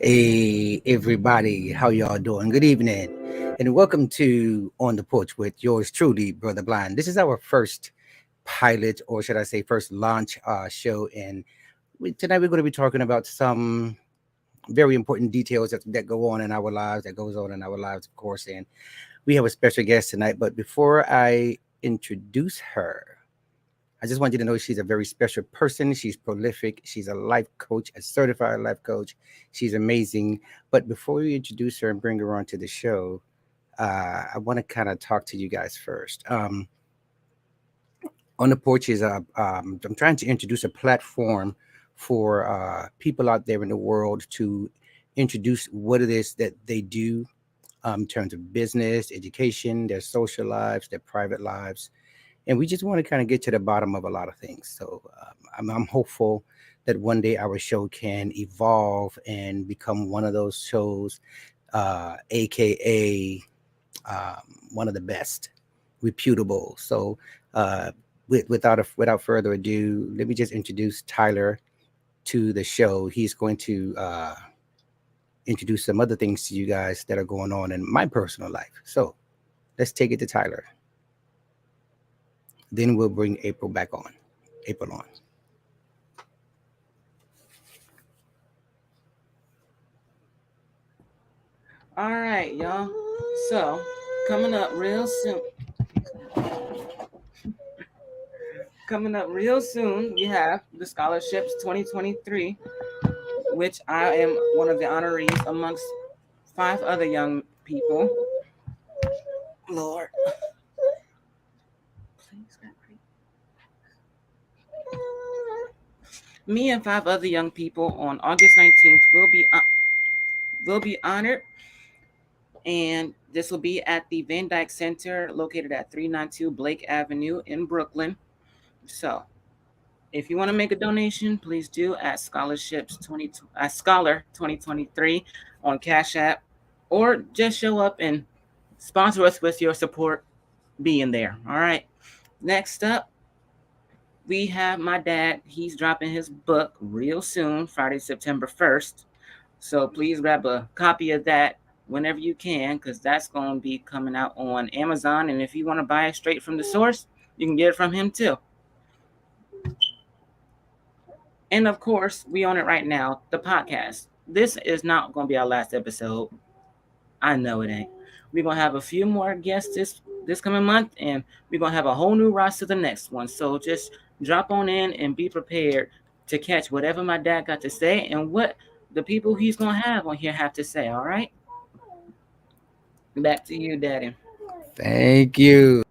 Hey, everybody, how y'all doing? Good evening, and welcome to On the Porch with yours truly, Brother Blind. This is our first pilot, or should I say, first launch show, and tonight we're going to be talking about some very important details that go on in our lives, that goes on in our lives, of course. And we have a special guest tonight. But before I introduce her, I just want you to know she's a very special person. She's prolific. She's a life coach, a certified life coach. She's amazing. But before we introduce her and bring her onto the show, I want to kind of talk to you guys first. On the porch is I'm trying to introduce a platform for people out there in the world to introduce what it is that they do in terms of business, education, their social lives, their private lives, and we just want to kind of get to the bottom of a lot of things. So I'm hopeful that one day our show can evolve and become one of those shows, aka one of the best, reputable. So without further ado, let me just introduce Tyler to the show. He's going to introduce some other things to you guys that are going on in my personal life. So let's take it to Tyler. Then we'll bring April back on. April on. All right, y'all. So, coming up real soon. Coming up real soon, we have the scholarships 2023, which I am one of the honorees amongst five other young people. Lord, please, God, me and five other young people on August 19th will be honored, and this will be at the Van Dyke Center located at 392 Blake Avenue in Brooklyn. So, if you want to make a donation, please do at Scholar 2023 on Cash App, or just show up and sponsor us with your support being there. All right. Next up, we have my dad. He's dropping his book real soon, Friday, September 1st. So please grab a copy of that whenever you can, because that's going to be coming out on Amazon. And if you want to buy it straight from the source, you can get it from him too. And of course, we own it right now, the podcast. This is not going to be our last episode. I know it ain't. We're going to have a few more guests this coming month, and we're going to have a whole new roster the next one. So just drop on in and be prepared to catch whatever my dad got to say and what the people he's going to have on here have to say. All right? Back to you, Daddy. Thank you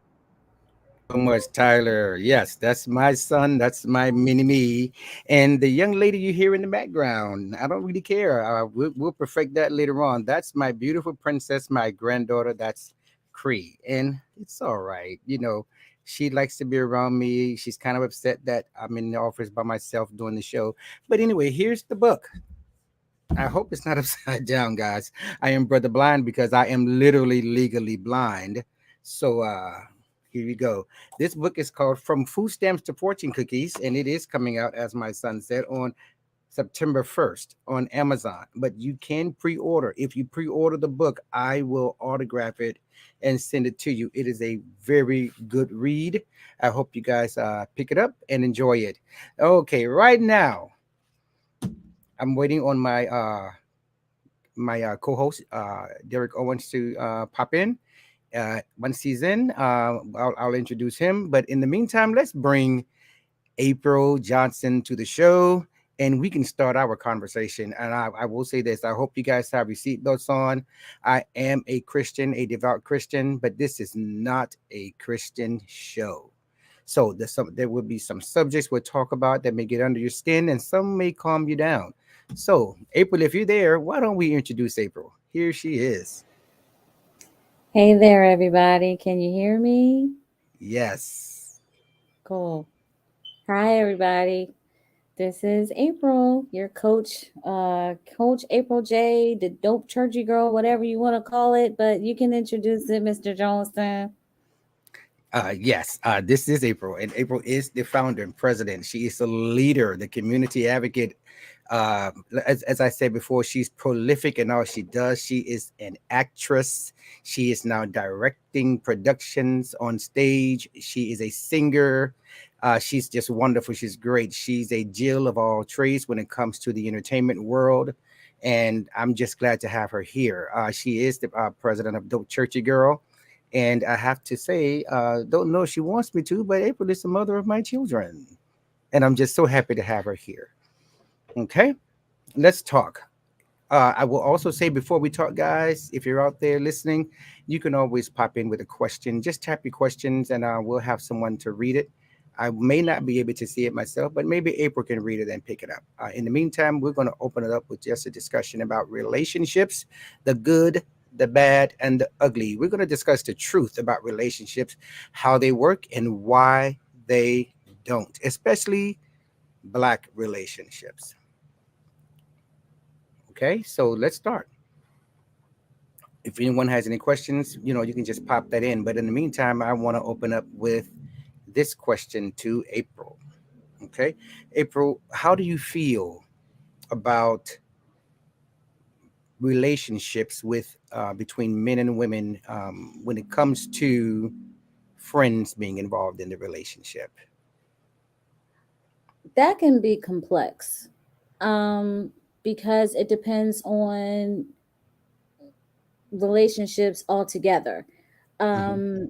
so much, Tyler. Yes, that's my son. That's my mini me. And the young lady you hear in the background, I don't really care. We'll perfect that later on. That's my beautiful princess, my granddaughter. That's Cree. And it's all right. She likes to be around me. She's kind of upset that I'm in the office by myself doing the show. But anyway, here's the book. I hope it's not upside down, guys. I am brother blind because I am literally legally blind. So here you go. This book is called From Food Stamps to Fortune Cookies, and it is coming out, as my son said, on September 1st on Amazon. But you can pre-order. If you pre-order the book, I will autograph it and send it to you. It is a very good read. I hope you guys pick it up and enjoy it. Okay, right now I'm waiting on my co-host Derek Owens to pop in. Once he's in, I'll introduce him. But in the meantime, let's bring April Johnson to the show, and we can start our conversation. And I will say this: I hope you guys have your seatbelts on. I am a Christian, a devout Christian, but this is not a Christian show. So there will be some subjects we'll talk about that may get under your skin, and some may calm you down. So, April, if you're there, why don't we introduce April? Here she is. Hey there, everybody. Can you hear me? Yes. Cool. Hi, everybody. This is April, your coach, Coach April J, the dope churchy girl, whatever you want to call it, but you can introduce it, Mr. Johnston. Yes, this is April, and April is the founder and president. She is a leader, the community advocate. As I said before, she's prolific in all she does. She is an actress. She is now directing productions on stage. She is a singer. She's just wonderful. She's great. She's a Jill of all trades when it comes to the entertainment world. And I'm just glad to have her here. She is the president of Dope Churchy Girl, and I have to say, don't know if she wants me to, but April is the mother of my children. And I'm just so happy to have her here. Okay, let's talk. I will also say before we talk, guys, if you're out there listening, you can always pop in with a question. Just tap your questions and we'll have someone to read it. I may not be able to see it myself, but maybe April can read it and pick it up. In the meantime, we're going to open it up with just a discussion about relationships, the good, the bad, and the ugly. We're going to discuss the truth about relationships, how they work, and why they don't, especially Black relationships. Okay, so let's start. If anyone has any questions, you can just pop that in. But in the meantime, I want to open up with this question to April. Okay, April, how do you feel about relationships with between men and women when it comes to friends being involved in the relationship? That can be complex, um, because it depends on relationships altogether. Hmm. Um,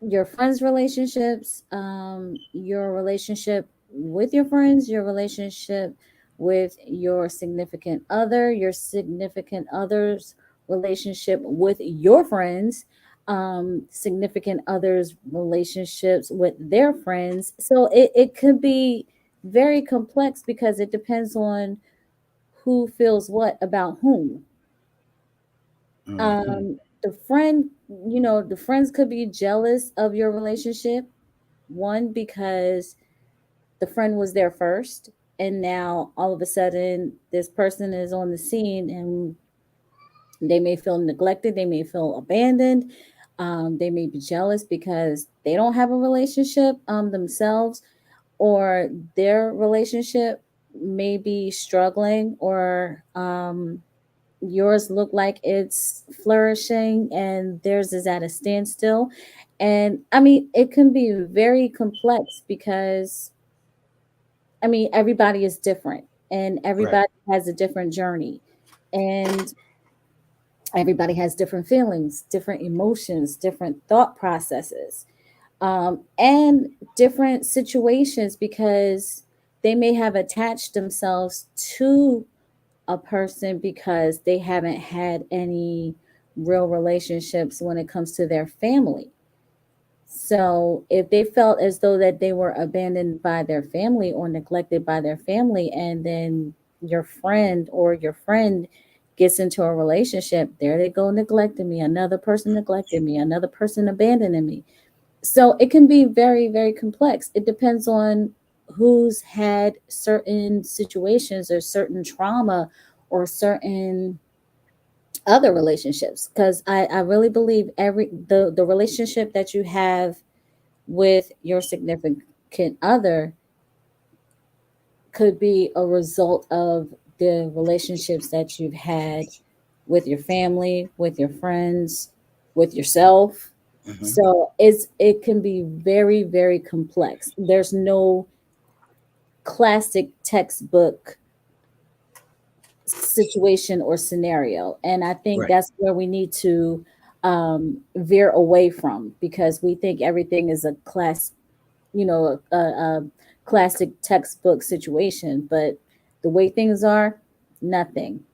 your friends' relationships, your relationship with your friends, your relationship with your significant other's relationship with your friends, significant others' relationships with their friends. So it could be very complex because it depends on who feels what about whom. Hmm. The friend, the friends could be jealous of your relationship. One, because the friend was there first, and now all of a sudden this person is on the scene, and they may feel neglected, they may feel abandoned, they may be jealous because they don't have a relationship themselves, or their relationship may be struggling, or yours look like it's flourishing and theirs is at a standstill. And I mean, it can be very complex because I mean, everybody is different and Right. everybody has a different journey, and everybody has different feelings, different emotions, different thought processes, and different situations, because they may have attached themselves to a person because they haven't had any real relationships when it comes to their family. So if they felt as though that they were abandoned by their family or neglected by their family, and then your friend or your friend gets into a relationship, there they go neglecting me, another person neglected me, another person abandoning me. So it can be very, very complex. It depends on who's had certain situations or certain trauma or certain other relationships. Because I really believe the relationship that you have with your significant other could be a result of the relationships that you've had with your family, with your friends, with yourself. Hmm. So it can be very, very complex. There's no classic textbook situation or scenario. And I think Right. that's where we need to veer away from, because we think everything is a a classic textbook situation. But the way things are, nothing,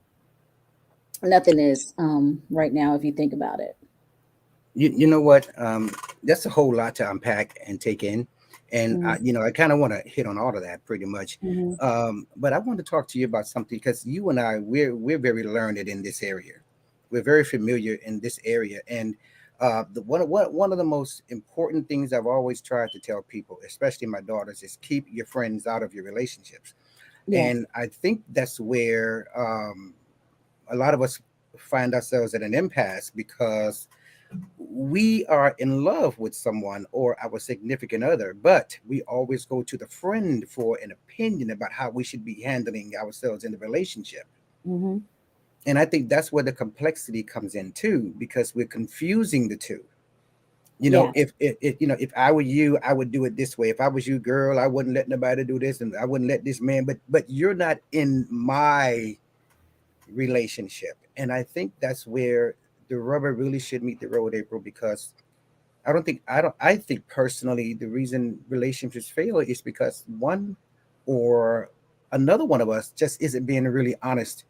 nothing is right now if you think about it. You know what? That's a whole lot to unpack and take in, and Mm-hmm. I kind of want to hit on all of that pretty much. Mm-hmm. But I want to talk to you about something because you and I, we're very learned in this area. We're very familiar in this area, and one of the most important things I've always tried to tell people, especially my daughters, is keep your friends out of your relationships. Yeah. And I think that's where a lot of us find ourselves at an impasse because we are in love with someone or our significant other, but we always go to the friend for an opinion about how we should be handling ourselves in the relationship. Hmm. And I think that's where the complexity comes in too, because we're confusing the two. Yeah, If I were you, I would do it this way. If I was you, girl, I wouldn't let nobody do this, and I wouldn't let this man. But you're not in my relationship, and I think that's where the rubber really should meet the road, April. Because I think personally the reason relationships fail is because one or another one of us just isn't being really honest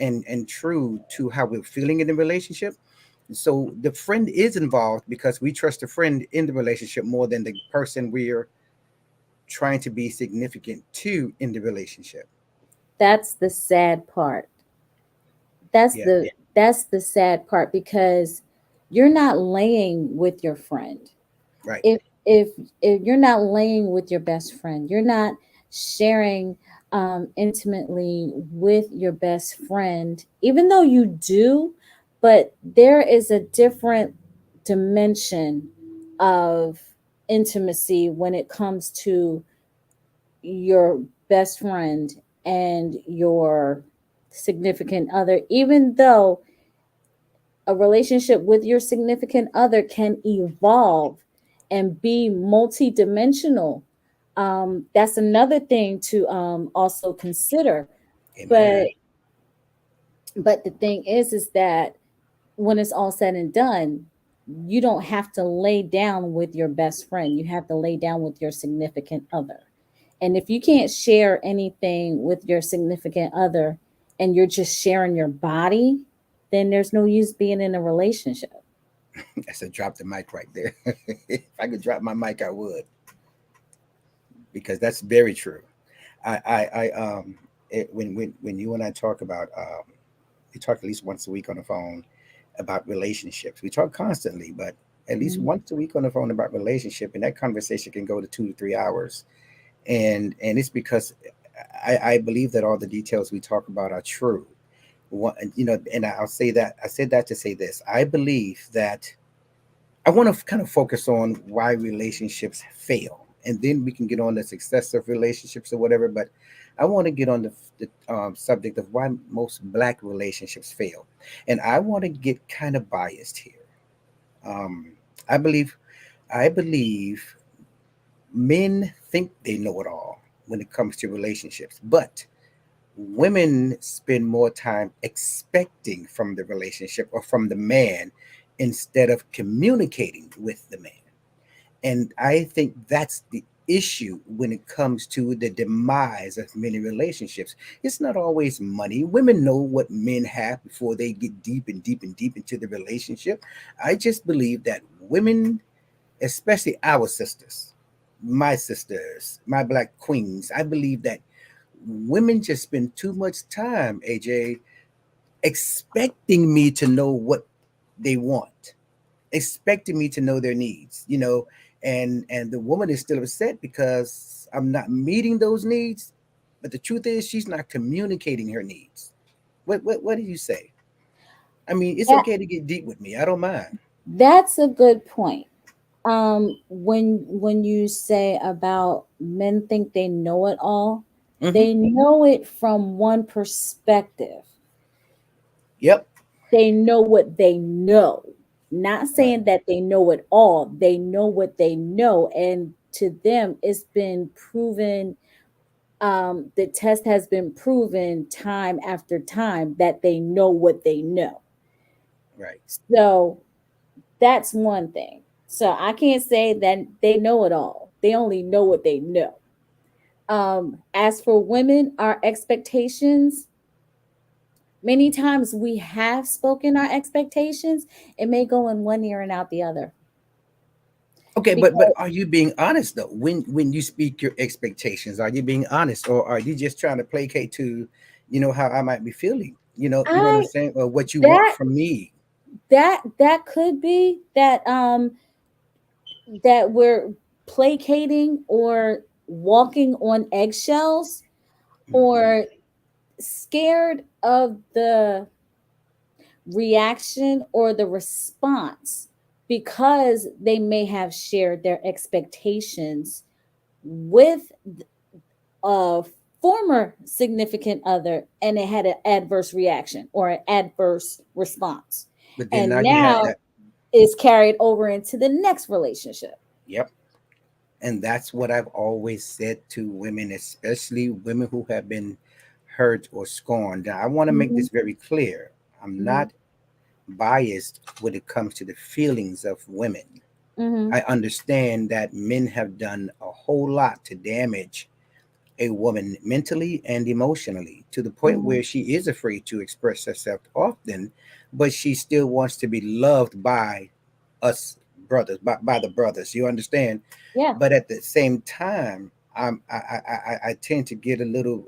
and true to how we're feeling in the relationship. So the friend is involved because we trust the friend in the relationship more than the person we're trying to be significant to in the relationship. that's the sad part. That's Yeah, the sad part, because you're not laying with your friend. right. If you're not laying with your best friend, you're not sharing intimately with your best friend, even though you do, but there is a different dimension of intimacy when it comes to your best friend and your significant other, even though a relationship with your significant other can evolve and be multidimensional. That's another thing to also consider. Amen. But the thing is that when it's all said and done, you don't have to lay down with your best friend. You have to lay down with your significant other. And if you can't share anything with your significant other and you're just sharing your body, then there's no use being in a relationship. That's a drop the mic right there. If I could drop my mic, I would, because that's very true. When you and I talk about, we talk at least once a week on the phone about relationships. We talk constantly, but at least Mhm. once a week on the phone about relationship, and that conversation can go to 2 to 3 hours. And it's because I believe that all the details we talk about are true. And I'll say that I said that to say this. I believe that I want to kind of focus on why relationships fail, and then we can get on the success of relationships or whatever. But I want to get on the subject of why most Black relationships fail, and I want to get kind of biased here. Um, I believe I believe men think they know it all when it comes to relationships, but women spend more time expecting from the relationship or from the man instead of communicating with the man. And I think that's the issue when it comes to the demise of many relationships. It's not always money. Women know what men have before they get deep and deep and deep into the relationship. I just believe that women, especially our sisters, my sisters, my Black queens, I believe that women just spend too much time, AJ, expecting me to know what they want, expecting me to know their needs, and the woman is still upset because I'm not meeting those needs. But the truth is, she's not communicating her needs. What do you say? I mean, it's That okay to get deep with me. I don't mind. that's a good point. When you say about men think they know it all, Hmm. they know it from one perspective. Yep. They know what they know. Not Right. saying that they know it all. They know what they know, and to them, it's been proven. The test has been proven time after time that they know what they know. Right. So that's one thing. So I can't say that they know it all. They only know what they know. As for women, our expectations, many times we have spoken our expectations. It may go in one ear and out the other. Okay, but Because are you being honest though? When you speak your expectations, are you being honest, or are you just trying to placate to, how I might be feeling? You know what I'm I saying, or what you want that from me? that could be that we're placating or walking on eggshells, Hmm. or scared of the reaction or the response because they may have shared their expectations with a former significant other and it had an adverse reaction or an adverse response. But then now And you have now that. is carried over into the next relationship. Yep. And that's what I've always said to women, especially women who have been hurt or scorned. Now, I want to make Hmm. this very clear. I'm Hmm. not biased when it comes to the feelings of women. Hmm. I understand that men have done a whole lot to damage a woman mentally and emotionally to the point Hmm. where she is afraid to express herself often, but she still wants to be loved by us brothers, by the brothers. You understand? Yeah. But at the same time, I tend to get a little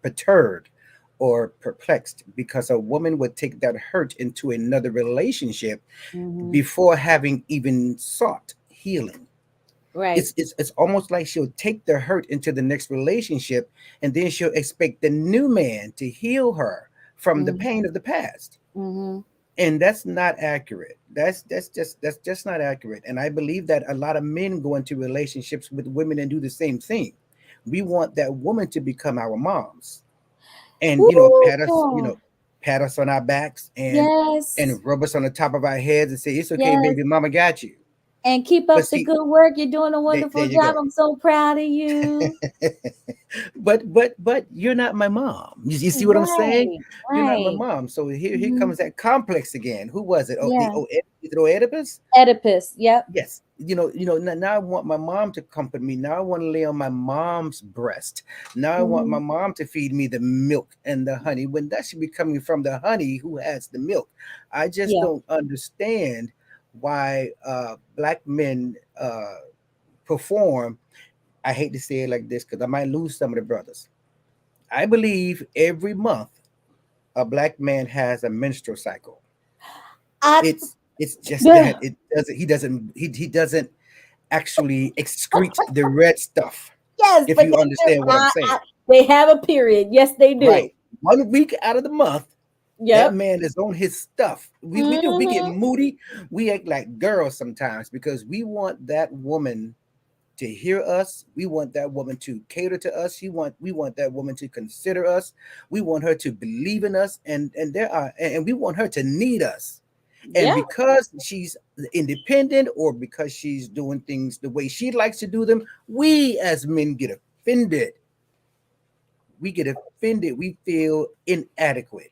perturbed or perplexed because a woman would take that hurt into another relationship Hmm. before having even sought healing. Right. It's almost like she'll take the hurt into the next relationship, and then she'll expect the new man to heal her from the Hmm. pain of the past. Hmm. And that's not accurate. That's just not accurate. And I believe that a lot of men go into relationships with women and do the same thing. We want that woman to become our moms, and Ooh, pat us on our backs and yes. rub us on the top of our heads and say, it's okay, Yes. baby, mama got you. And keep But up the see, good work. You're doing a there wonderful you job. go. I'm so proud of you. but you're not my mom. You see what I'm saying? Right. You're not my Right. mom. So here Hmm. comes that complex again. Who was it? Oh, Yeah. is it Oedipus? Oedipus. Yep. Yes. Now I want my mom to comfort me. Now I want to lay on my mom's breast. Now I want my Hmm. mom to feed me the milk and the honey when that should be coming from the honey who has the milk. I just Yeah. don't understand why black men perform. I hate to say it like this because I might lose some of the brothers. I believe every month a black man has a menstrual cycle. I, It's just yeah. that he doesn't actually excrete the red stuff. Yes, If but you understand what I'm saying, they have a period. Yes, they do. right? 1 week out of the month, that Yep. man is on his stuff. We get Hmm. moody. We act like girls sometimes because we want that woman to hear us. We want that woman to cater to us. We want that woman to consider us. We want her to believe in us, and we want her to need us. And Yeah. because she's independent or because she's doing things the way she likes to do them, we as men get offended. We get offended. We feel inadequate.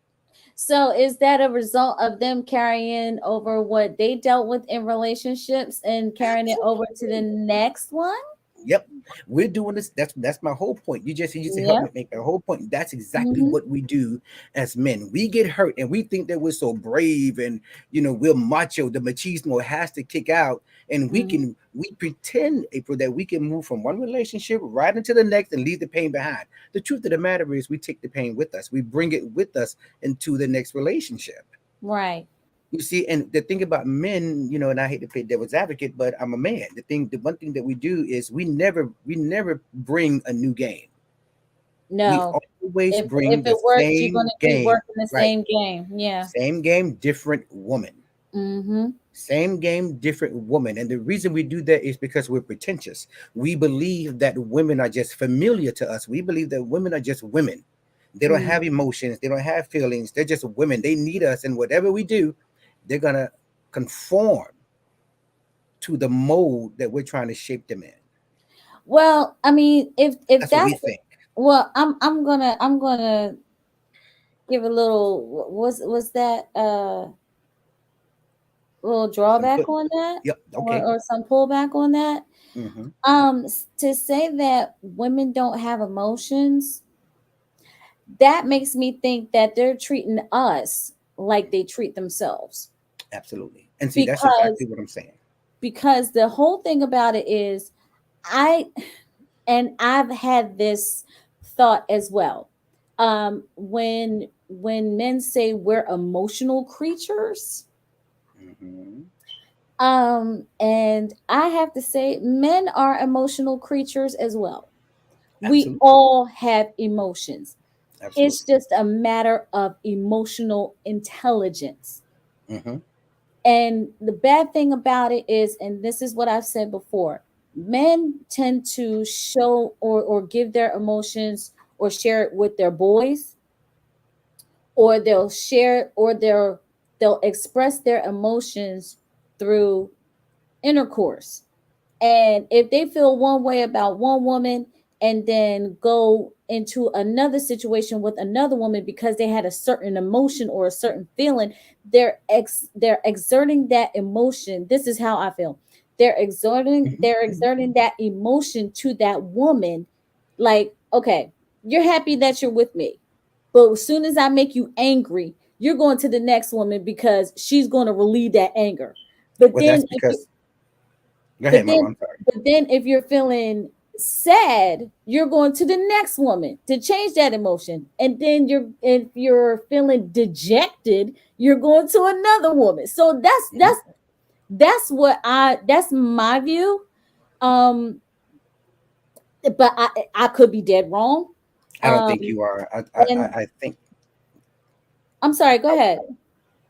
So is that a result of them carrying over what they dealt with in relationships and carrying it over to the next one? Yep, we're doing this. That's my whole point. You just helped Yep. me make the whole point. That's exactly Hmm. what we do as men. We get hurt and we think that we're so brave and we're macho. The machismo has to kick out, and Hmm. we pretend, April, that we can move from one relationship right into the next and leave the pain behind. The truth of the matter is, we take the pain with us. We bring it with us into the next relationship. Right. You see, and the thing about men, and I hate to play devil's advocate, but I'm a man. The one thing that we do is we never bring a new game. We No. always If bring the it works, you're same gonna keep game, working the right? same game. Yeah. Same game, different woman. Hmm. Same game, different woman. And the reason we do that is because we're pretentious. We believe that women are just familiar to us. We believe that women are just women. They don't Mm. have emotions. They don't have feelings. They're just women. They need us. And whatever we do, they're going to conform to the mold that we're trying to shape them in. Well, I mean, if That's what we that's think. well, I'm gonna give a little was that little Some drawback put, on that yep, okay. or some pullback on that. Hmm. To say that women don't have emotions, that makes me think that they're treating us like they treat themselves. Absolutely. And see, that's Because exactly what I'm saying. the whole thing about it is I and I've had this thought as well. When men say we're emotional creatures, Hmm. and I have to say men are emotional creatures as well. We Absolutely. all have emotions. It's Absolutely. just a matter of emotional intelligence. Hmm. And the bad thing about it is, and this is what I've said before, men tend to show or give their emotions or share it with their boys, or they'll share or they'll express their emotions through intercourse. And if they feel one way about one woman and then go into another situation with another woman because they had a certain emotion or a certain feeling, they're exerting that emotion. This is how I feel. They're exerting that emotion to that woman. Like, okay, you're happy that you're with me, but as soon as I make you angry, you're going to the next woman because she's going to relieve that anger. But Well, that's then if you because. Go but ahead, Mama. then I'm sorry. but then if you're feeling sad, you're going to the next woman to change that emotion. And then if you're feeling dejected, you're going to another woman. So Mhm. that's my view. Um but I could be dead wrong. I don't think Um you are. and I think I'm sorry, go ahead.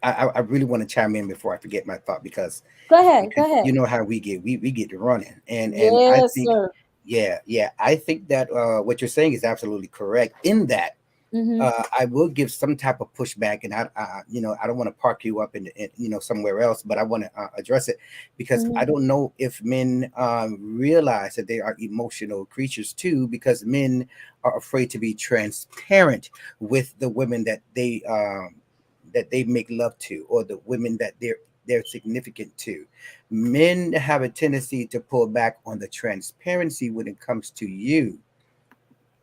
I really want to chime in before I forget my thought, Go ahead. Go because ahead. you know how we get, we get to running, and I Yes, think, sir. yeah, I think that what you're saying is absolutely correct. In that, Mhm. I will give some type of pushback, and I don't want to park you up in somewhere else, but I want to address it because I Mhm. don't know if men realize that they are emotional creatures too, because men are afraid to be transparent with the women that they make love to, or the women that they're significant to. Men have a tendency to pull back on the transparency when it comes to you,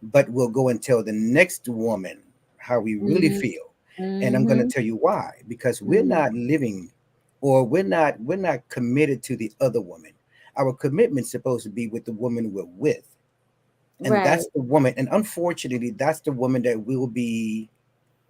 but we'll go and tell the next woman how we really Mhm. feel. And I'm going to Mhm. tell you why, because we're Mhm. not living, or we're not committed to the other woman. Our commitment's supposed to be with the woman we're with, and that's Right. the woman, and unfortunately that's the woman that we will be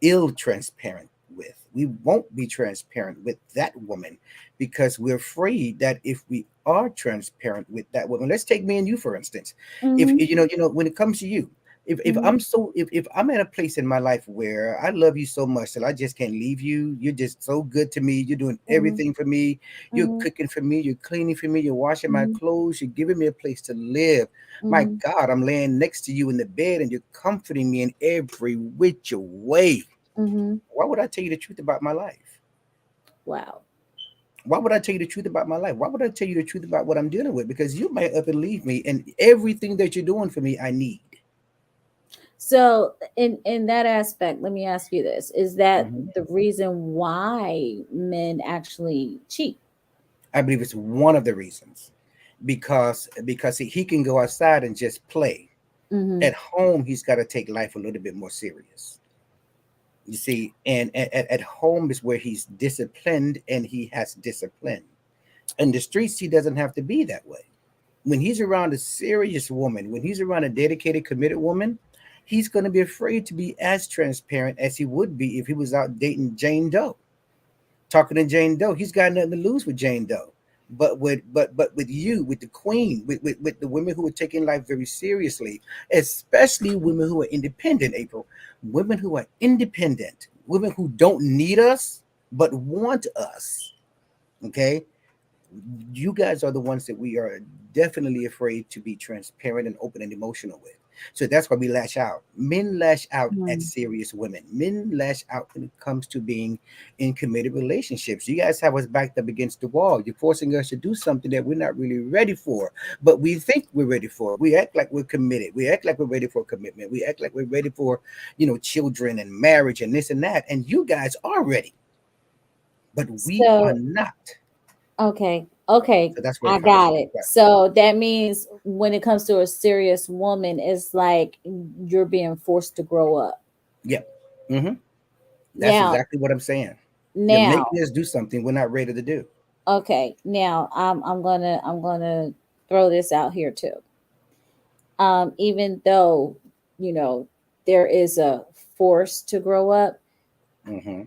ill transparent with. We won't be transparent with that woman because we're afraid that if we are transparent with that woman, let's take me and you for instance. If Mhm. when it comes to you, if Mhm. I'm so if I'm at a place in my life where I love you so much that I just can't leave you, you're just so good to me, you're doing Mhm. everything for me, you're Mhm. cooking for me, you're cleaning for me, you're washing my Mhm. clothes, you're giving me a place to live. My Mhm. God, I'm laying next to you in the bed and you're comforting me in every which way. Mhm. Why would I tell you the truth about my life? Wow. Why would I tell you the truth about my life? Why would I tell you the truth about what I'm dealing with? Because you might up and leave me, and everything that you're doing for me, I need. So in that aspect, let me ask you this. Is that Mhm. the reason why men actually cheat? I believe it's one of the reasons, because he can go outside and just play. Mhm. At home, he's got to take life a little bit more serious. You see, and at home is where he's disciplined and he has discipline. In the streets, he doesn't have to be that way. When he's around a serious woman, when he's around a dedicated, committed woman, he's going to be afraid to be as transparent as he would be if he was out dating Jane Doe, talking to Jane Doe. He's got nothing to lose with Jane Doe. But with you, with the queen, with the women who are taking life very seriously, especially women who are independent, April, women who are independent, women who don't need us but want us. Okay, you guys are the ones that we are definitely afraid to be transparent and open and emotional with. So that's why we lash out. Men lash out at Mhm. serious women. Men lash out when it comes to being in committed relationships. You guys have us backed up against the wall. You're forcing us to do something that we're not really ready for, but we think we're ready for it. We act like we're committed. We act like we're ready for commitment. We act like we're ready for, children and marriage and this and that. And you guys are ready, but we are So not. okay. Okay. So that's where it I comes got from. it. So that means when it comes to a serious woman, it's like you're being forced to grow up. Yep. Hmm. That's Now, exactly what I'm saying. You're now, making us do something we're not ready to do. okay. Now, I'm gonna throw this out here too. Even though, you know, there is a force to grow up, Hmm.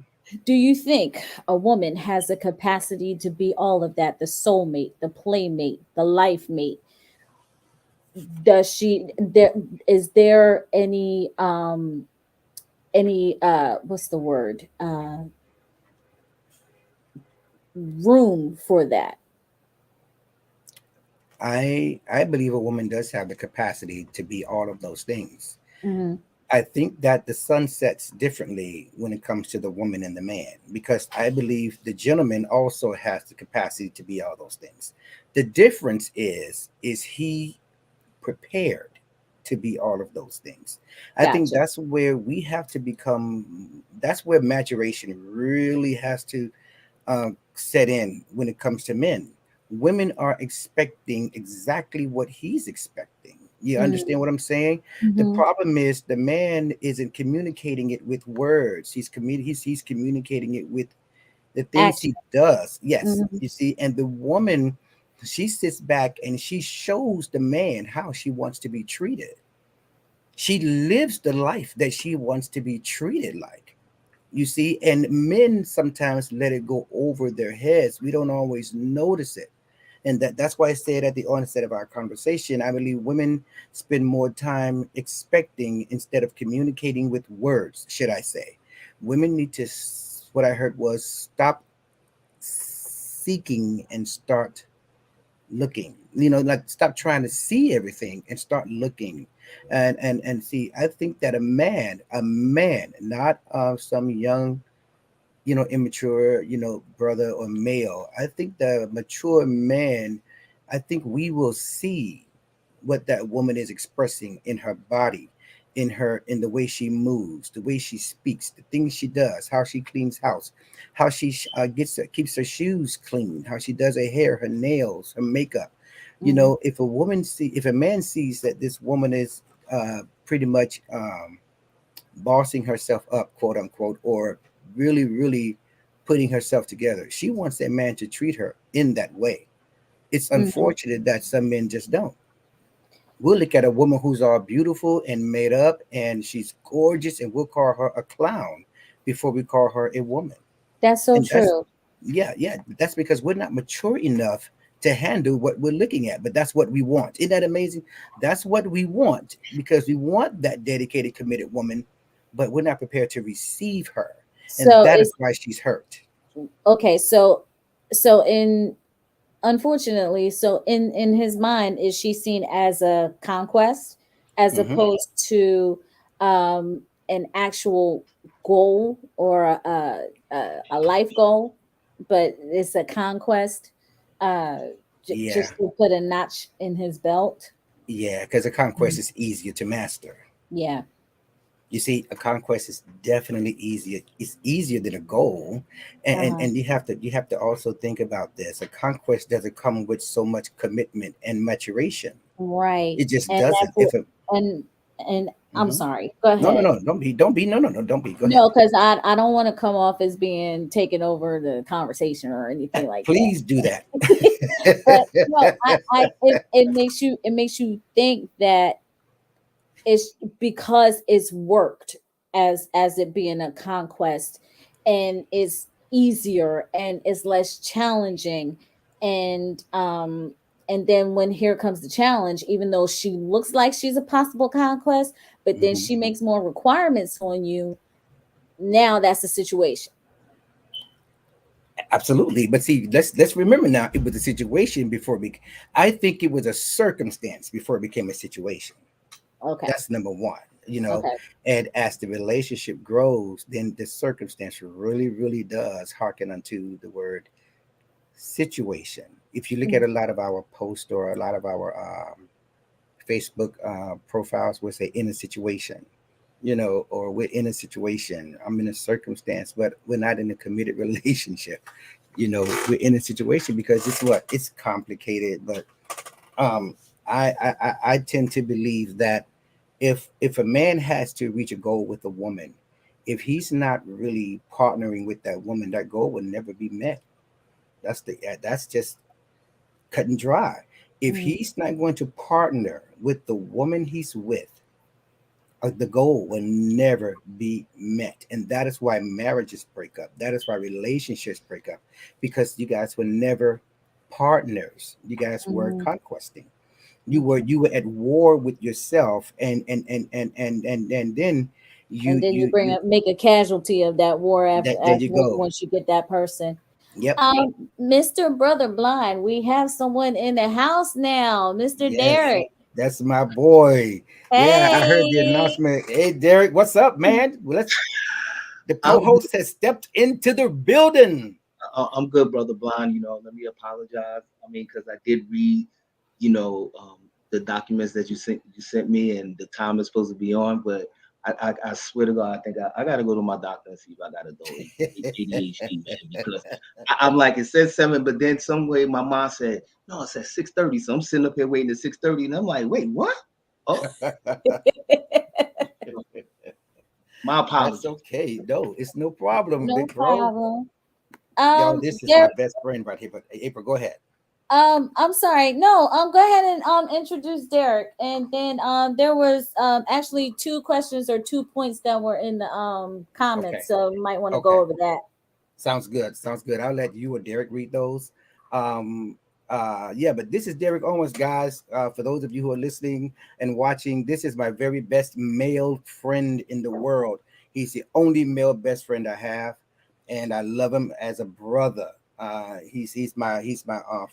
do you think a woman has the capacity to be all of that? The soulmate, the playmate, the life mate? Does she there is there any what's the word? room for that? I believe a woman does have the capacity to be all of those things. Hmm. I think that the sun sets differently when it comes to the woman and the man, because I believe the gentleman also has the capacity to be all those things. The difference is he prepared to be all of those things? I think Gotcha. that's where we have to become, that's where maturation really has to set in when it comes to men. Women are expecting exactly what he's expecting. You understand Hmm. what I'm saying? The Hmm. problem is the man isn't communicating it with words. He's communicating it with the things Action. he does. Yes, Hmm. you see, and the woman, she sits back and she shows the man how she wants to be treated. She lives the life that she wants to be treated like. You see, and men sometimes let it go over their heads. We don't always notice it. And that's why I said at the onset of our conversation, I believe women spend more time expecting instead of communicating with words, should I say. Women need to, what I heard was stop seeking and start looking. Like stop trying to see everything and start looking. And see, I think that a man, not some young, immature, brother or male. I think the mature man, I think we will see what that woman is expressing in her body, in the way she moves, the way she speaks, the things she does, how she cleans house, how she keeps her shoes clean, how she does her hair, her nails, her makeup. Hmm. If a man sees that this woman is pretty much bossing herself up, quote unquote, or really, really putting herself together. She wants that man to treat her in that way. It's Hmm. unfortunate that some men just don't. We'll look at a woman who's all beautiful and made up and she's gorgeous and we'll call her a clown before we call her a woman. That's so And that's, true. yeah, yeah, that's because we're not mature enough to handle what we're looking at, but that's what we want. Isn't that amazing? That's what we want because we want that dedicated, committed woman, but we're not prepared to receive her. And So that is it's why she's hurt. okay. So in unfortunately, so in his mind, is she seen as a conquest as Hmm. opposed to an actual goal or a life goal, but it's a conquest, uh Yeah, just to put a notch in his belt. yeah, because a conquest Mhm. is easier to master. Yeah. You see, a conquest is definitely easier. It's easier than a goal, and and, Uh-huh. and you have to also think about this. A conquest doesn't come with so much commitment and maturation. Right. It just And doesn't. that's what, and I'm Mhm. sorry, go No, no, ahead. no, don't be. No, no, no, don't be. Go ahead. No, because I don't want to come off as being taken over the conversation or anything like Please do that. that. But no, it makes you think that it's because it's worked as it being a conquest, and it's easier and it's less challenging, and and then when here comes the challenge, even though she looks like she's a possible conquest, but then Mhm. she makes more requirements on you. Now that's the situation. Absolutely, but see, let's remember now, it was a situation before we. I think it was a circumstance before it became a situation. Okay. That's number one. You know, Okay. and as the relationship grows, then the circumstance really, really does hearken unto the word situation. If you look at Mhm. a lot of our posts or a lot of our Facebook profiles, we'll say in a situation, or we're in a situation. I'm in a circumstance, but we're not in a committed relationship. We're in a situation because it's complicated, but um, I tend to believe that if a man has to reach a goal with a woman, if he's not really partnering with that woman, that goal will never be met. That's just cut and dry. If Mhm. he's not going to partner with the woman he's with, the goal will never be met, and that is why marriages break up. That is why relationships break up, because you guys were never partners. You guys were Mhm. conquesting. Okay. You were at war with yourself, and then And you then you you bring you up make a casualty of that war after that there you go. once you get that person. Yep. Mr. Brother Blind, we have someone in the house now, Mr. Yes. Derek. That's my boy. Yeah, I heard the Hey. announcement. Hey, Derek, what's up, man? Well, let's. The I'm good. co-host has stepped into the building. I'm good, brother Blind. Let me apologize. I mean, because I did read, the documents that you sent me, and the time is supposed to be on. But I swear to God, I think I got to go to my doctor and see if I got adult ADHD, man. Because I'm like, it says 7, but then some way my mom said no, it says 6:30. So I'm sitting up here waiting at 6:30, and I'm like, wait, what? Oh, my That's apologies. okay. No, it's no problem, No big bro. problem. Yo, this is my Derek, best friend right here. But April, go ahead. I'm sorry. No, go ahead and introduce Derek. And then there was actually two questions or 2 points that were in the Okay. comments. So you might want to go Okay. over that. Sounds good. Sounds good. I'll let you or Derek read those. Um, yeah, but this is Derek Owens, guys. For those of you who are listening and watching, this is my very best male friend in the world. He's the only male best friend I have, and I love him as a brother. He's my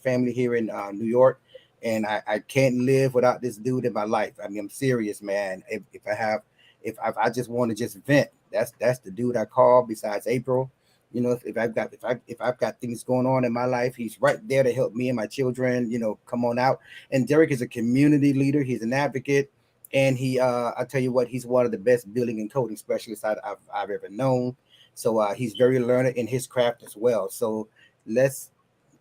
family here in New York, and I can't live without this dude in my life. I mean, I'm serious, man. If I just want to just vent, that's the dude I call. Besides April, if I've got things going on in my life, he's right there to help me and my children, come on out. And Derek is a community leader, he's an advocate, and I tell you what, he's one of the best building and coding specialists I've ever known. So he's very learned in his craft as well. So let's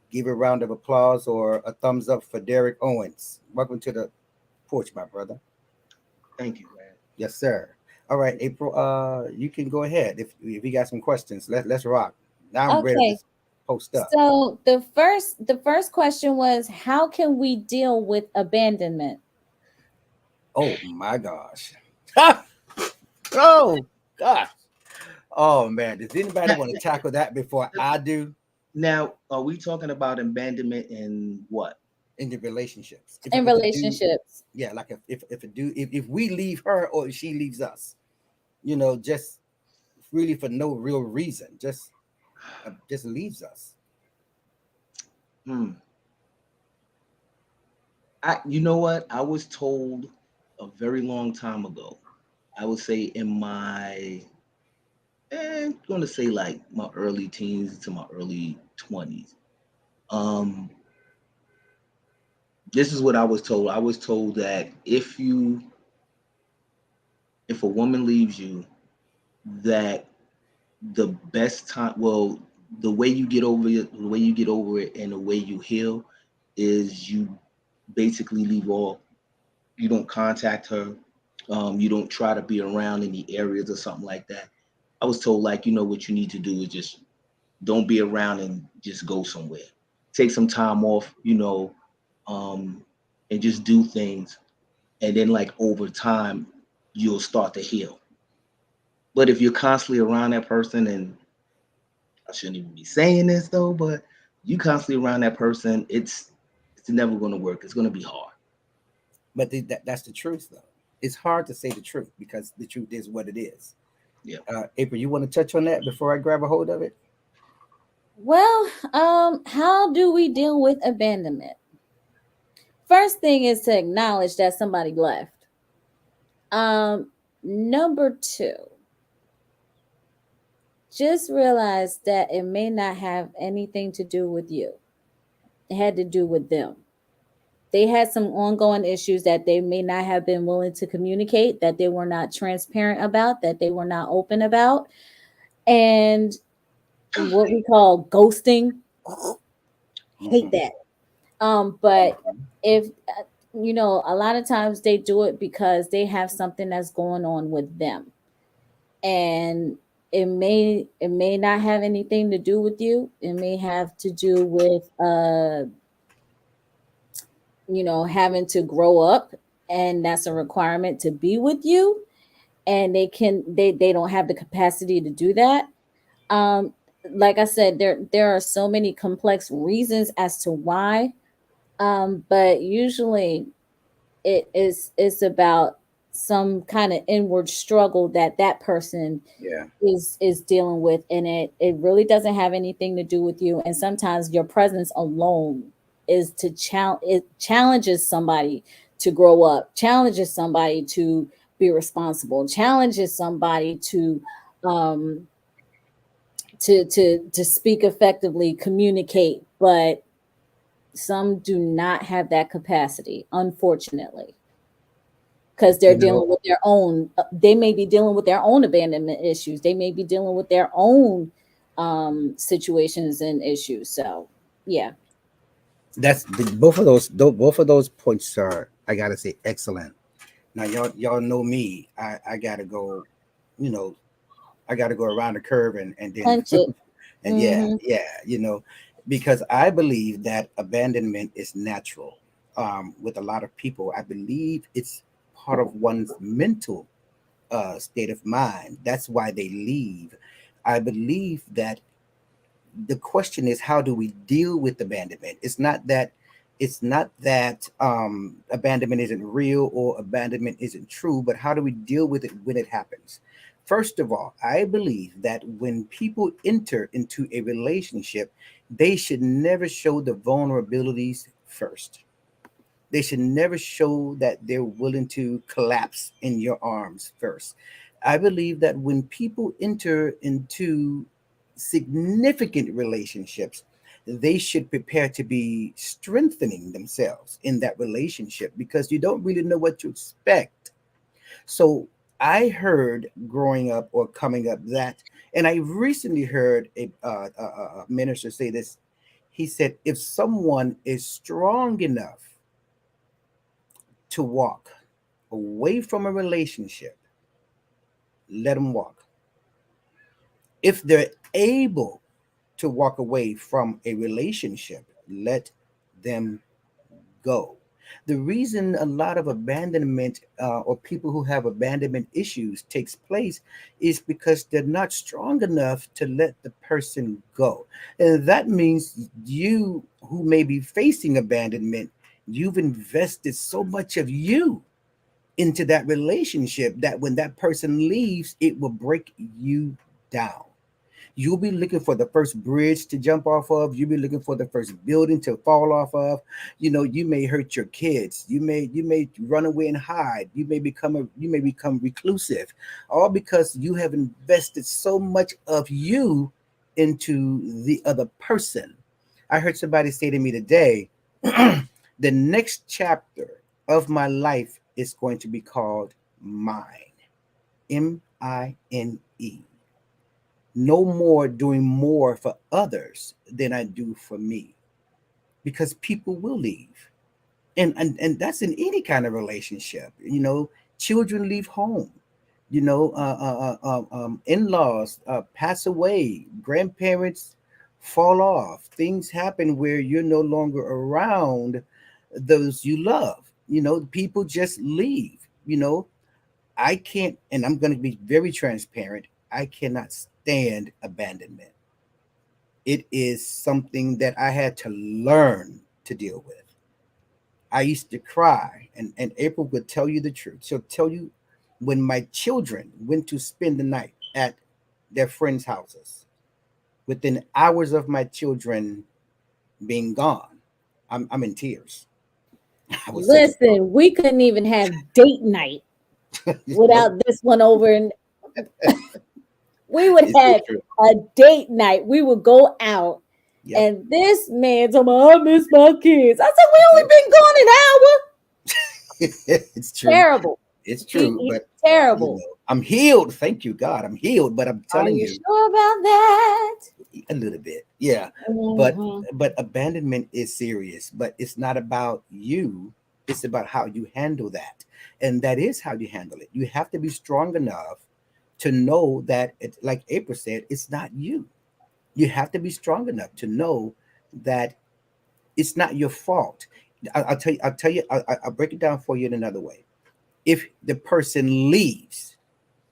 give a round of applause or a thumbs up for Derek Owens. Welcome to the porch, my brother. Thank you, man. Yes, sir. All right, April. You can go ahead if you got some questions. Let's rock. Now I'm ready to Okay. post up. So the first question was, how can we deal with abandonment? Oh my gosh. Oh gosh. Oh man. Does anybody Now, want to tackle that before I do? now, are we talking about abandonment in what? In the relationships? If In if a dude, relationships. yeah, like if a dude, if we leave her or she leaves us, just really for no real reason, just leaves us. Hmm. You know what? I was told a very long time ago. I would say in my, I'm going to say like my early teens to my early 20s. Um, this is what I was told. I was told that if a woman leaves you, that the best time, well, the way you get over it, and the way you heal is you basically leave all. You don't contact her. You don't try to be around in the areas or something like that. I was told, like, what you need to do is just don't be around and just go somewhere. Take some time off, um, and just do things. And then, like, over time, you'll start to heal. But if you're constantly around that person, and I shouldn't even be saying this though, but you constantly around that person, it's never going to work. It's going to be hard. But that's the truth, though. It's hard to say the truth because the truth is what it is. Yeah. April, you want to touch on that before I grab a hold of it? Well, how do we deal with abandonment? First thing is to acknowledge that somebody left. Number two, just realize that it may not have anything to do with you. It had to do with them. They had some ongoing issues that they may not have been willing to communicate, that they were not transparent about, that they were not open about. And what we call ghosting, hate Hmm. that. But if a lot of times they do it because they have something that's going on with them, and it may not have anything to do with you. It may have to do with having to grow up, and that's a requirement to be with you, and they don't have the capacity to do that. um like I said, there are so many complex reasons as to why, but usually it's about some kind of inward struggle that that person Yeah. is dealing with, and it really doesn't have anything to do with you. And sometimes your presence alone is to challenge, it challenges somebody to grow up, challenges somebody to be responsible, challenges somebody um to speak effectively, communicate. But some do not have that capacity, unfortunately, because they're You know, dealing with their own, they may be dealing with their own abandonment issues, they may be dealing with their own situations and issues. So yeah. both of those, both of those points are, I gotta say, excellent. Now y'all know me. I gotta go, you know, I gotta go around the curve and then Punch it. and yeah, Mm-hmm. yeah, because I believe that abandonment is natural. With a lot of people, I believe it's part of one's mental state of mind. That's why they leave. I believe that the question is, how do we deal with abandonment? It's not that abandonment isn't real or abandonment isn't true, but how do we deal with it when it happens? First of all, I believe that when people enter into a relationship, they should never show the vulnerabilities first. They should never show that they're willing to collapse in your arms first. I believe that when people enter into significant relationships, they should prepare to be strengthening themselves in that relationship because you don't really know what to expect. So I heard growing up or coming up that, and I recently heard a minister say this. He said, if someone is strong enough to walk away from a relationship, let them walk. If they're able to walk away from a relationship, let them go. The reason a lot of abandonment or people who have abandonment issues takes place is because they're not strong enough to let the person go. And that means you who may be facing abandonment, you've invested so much of you into that relationship that when that person leaves, it will break you down. You'll be looking for the first bridge to jump off of. You'll be looking for the first building to fall off of. You may hurt your kids. You may run away and hide. You may become reclusive, all because you have invested so much of you into the other person. I heard somebody say to me today, the next chapter of my life is going to be called mine. Mine. No more doing more for others than I do for me because people will leave. And that's in any kind of relationship. Children leave home. In-laws pass away, grandparents fall off, things happen where you're no longer around those you love. People just leave. you know I can't, and I'm going to be very transparent, I cannot stand abandonment. It is something that I had to learn to deal with. I used to cry, and April would tell you the truth. She'll tell you, when my children went to spend the night at their friends' houses, within hours of my children being gone, I'm in tears. I was such a Listen, we couldn't even have date night nope. without this one over. And we would It's so have true. a date night. We would go out, Yep. and this man told me, I miss my kids. I said, we only Yep. been gone an hour. It's true. Terrible. It's He, true. he's But terrible. I'm healed. Thank you, God. I'm healed. But I'm Are telling you you, sure about that? a little bit, yeah. But Hmm. abandonment is serious. But it's not about you. It's about how you handle that, and that is how you handle it. You have to be strong enough to know that, like April said, it's not you. You have to be strong enough to know that it's not your fault. I'll tell you. I'll break it down for you in another way. If the person leaves,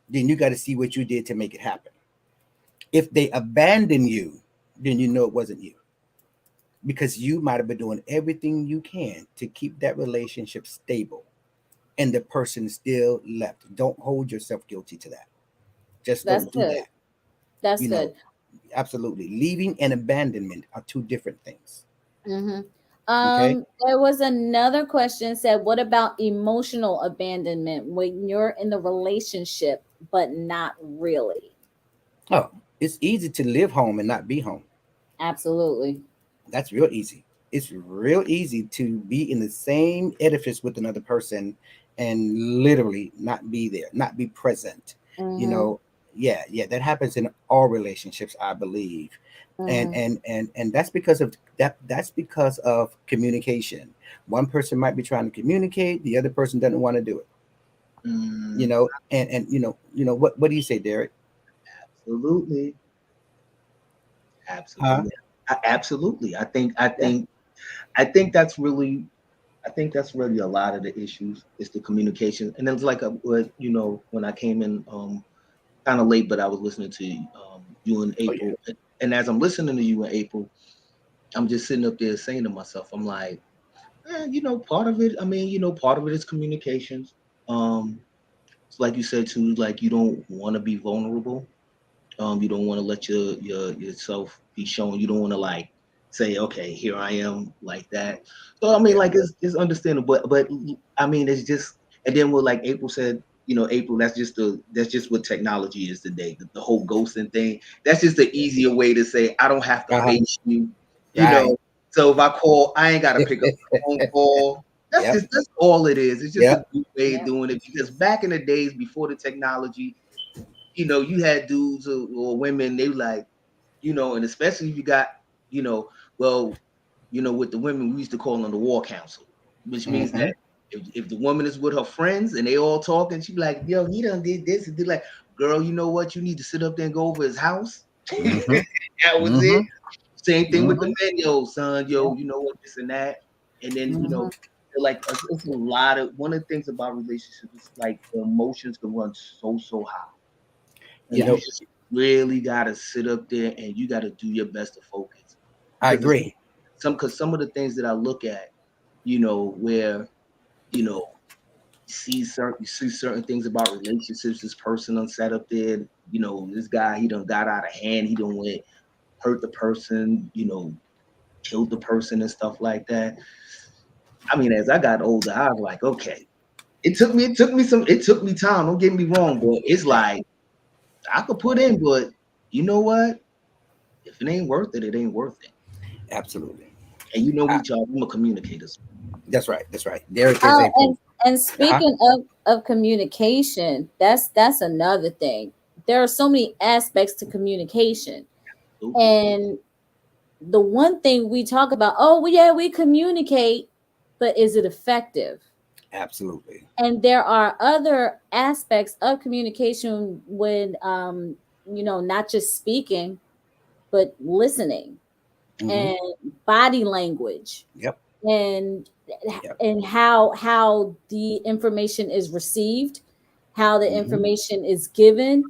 then you got to see what you did to make it happen. If they abandon you, then you know it wasn't you because you might have been doing everything you can to keep that relationship stable. and the person still left. Don't hold yourself guilty to that. Just That's don't do good. that. That's You good. know, absolutely. Leaving and abandonment are two different things. Hmm. Okay. There was another question said, what about emotional abandonment when you're in the relationship but not really? Oh, it's easy to live home and not be home. Absolutely. That's real easy. It's real easy to be in the same edifice with another person and literally not be there, not be present. You Mm-hmm. know, yeah, yeah, that happens in all relationships, I believe. And Mm-hmm. that's because of that's because of communication. One person might be trying to communicate, the other person doesn't want to do it. Mm, And what do you say, Derek? absolutely, Huh? absolutely, absolutely. I Yeah. think I think that's really I think that's really a lot of the issues is the communication. And then it's like when I came in kind of late, but I was listening to you in Oh yeah. April, and as I'm listening to you in April, I'm just sitting up there saying to myself, I'm like, part of it. I mean, part of it is communications. Um, it's like you said too, like you don't want to be vulnerable. You don't want to let yourself be shown. You don't want to like say, okay, here I am like that. So I mean, Yeah. like it's understandable, but I mean, it's just and then what like April said, April, that's just what technology is today. The whole ghosting thing. That's just the easier way to say I don't have to Uh-huh. face you, you Right. know. So if I call, I ain't gotta pick up the phone call. Yep. That's all it is. It's just a Yep. good way of Yep. doing it because back in the days before the technology, you had dudes or women, they like, and especially if you got, you know, well, with the women, we used to call them the war council, which means Mm-hmm. that if the woman is with her friends and they all talking, she be like, yo, he done did this. And they're like, girl, you know what? You need to sit up there and go over his house. Mm-hmm. That was Mm-hmm. it. Same thing with the Mm-hmm. men, yo, son, Yeah. yo, you know what, this and that. And then, Mm-hmm. like it's a lot of one of the things about relationships is like the emotions can run so high. You And you know, just really gotta sit up there and you gotta do your best to focus. I Because agree. some of the things that I look at, where, you know, you see certain things about relationships, this person done sat up there, this guy, he done got out of hand, he done went hurt the person, killed the person and stuff like that. I mean, as I got older, I was like, okay. It took me time, don't get me wrong, but it's Yeah, like I could put in, but you know what? If it ain't worth it, it ain't worth it. absolutely. And you know I, me, Charles, I'm a communicator. that's right. That's right. Derek is Oh, a pro. and Uh-huh. speaking of communication, that's another thing. There are so many aspects to communication, Absolutely. and the one thing we talk about, oh well, yeah, we communicate, but is it effective? Absolutely. And there are other aspects of communication when not just speaking, but listening Mm-hmm. and body language Yep. and Yep. how the information is received, how the Mm-hmm. information is given.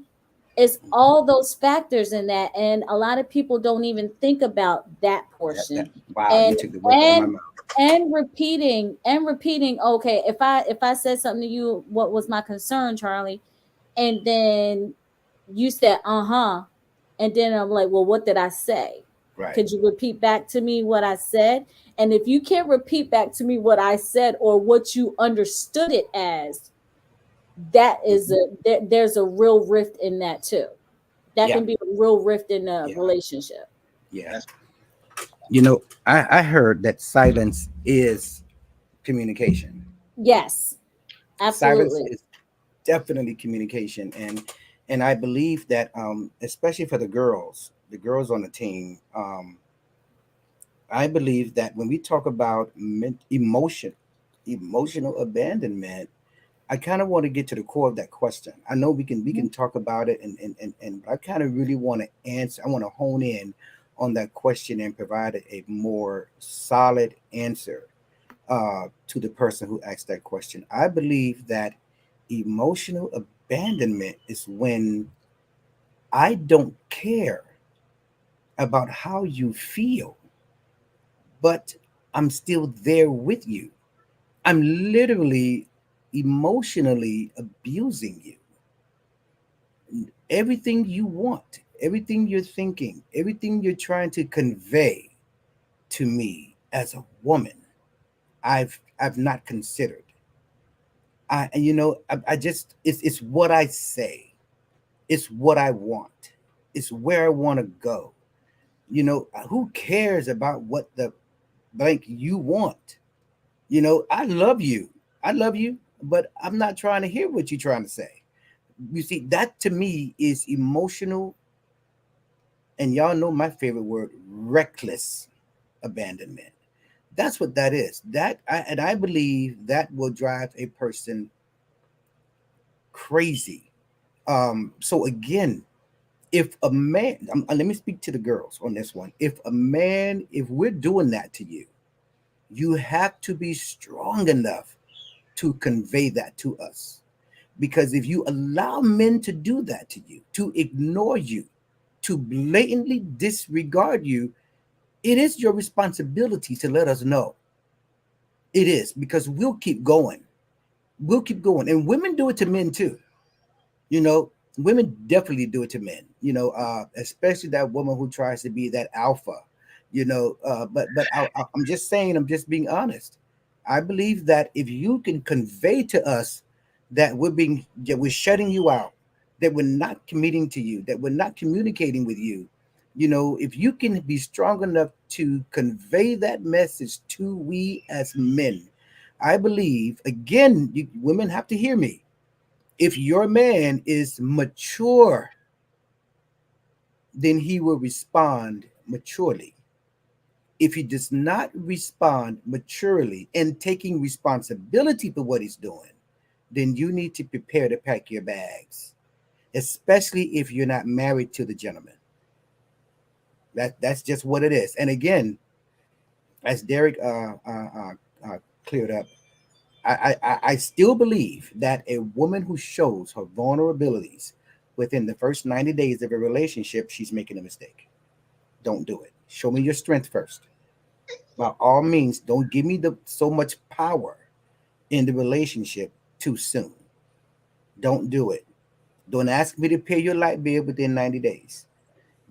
It's Mm-hmm. all those factors in that, and a lot of people don't even think about that That portion. wow, you and took the words out of my and mouth. and repeating, okay, if I said something to you, what was my concern, Charlie? And then you said uh-huh, and then I'm like, well, what did I say? Right. Could you repeat back to me what I said? And if you can't repeat back to me what I said or what you understood it as, that is Mm-hmm. there's a real rift in that too. That Yeah. can be a real rift in a Yeah. relationship. Yeah. That's I heard that silence is communication. Yes, Silence absolutely. is definitely communication, and I believe that especially for the girls on the team, I believe that when we talk about emotional abandonment, I kind of want to get to the core of that question. I know we can talk about it, and I kind of really want to answer. I want to hone in on that question and provide a more solid answer to the person who asked that question. I believe that emotional abandonment is when I don't care about how you feel, but I'm still there with you. I'm literally emotionally abusing you. Everything you want, everything you're thinking, everything you're trying to convey to me as a woman, I've not considered. I just it's what I say. It's what I want. It's where I want to go. Who cares about what the blank you want? I love you. I love you, but I'm not trying to hear what you're trying to say. You see, that to me is emotional, and y'all know my favorite word, reckless abandonment. That's what that is. And I believe that will drive a person crazy. So again, if a man, let me speak to the girls on this one. If we're doing that to you, you have to be strong enough to convey that to us. Because if you allow men to do that to you, to ignore you, to blatantly disregard you, it is your responsibility to let us know. It is, because we'll keep going. We'll keep going. And women do it to men too. You know, women definitely do it to men. Especially that woman who tries to be that alpha. I'm just saying. I'm just being honest. I believe that if you can convey to us that we're shutting you out, that we're not committing to you, that we're not communicating with you, if you can be strong enough to convey that message to we as men, I believe, again, women have to hear me. If your man is mature, then he will respond maturely. If he does not respond maturely and taking responsibility for what he's doing, then you need to prepare to pack your bags, especially if you're not married to the gentleman. That's just what it is. And again, as Derek cleared up, I still believe that a woman who shows her vulnerabilities within the first 90 days of a relationship, she's making a mistake. Don't do it. Show me your strength first. By all means, don't give me the so much power in the relationship too soon. Don't do it. Don't ask me to pay your light bill within 90 days.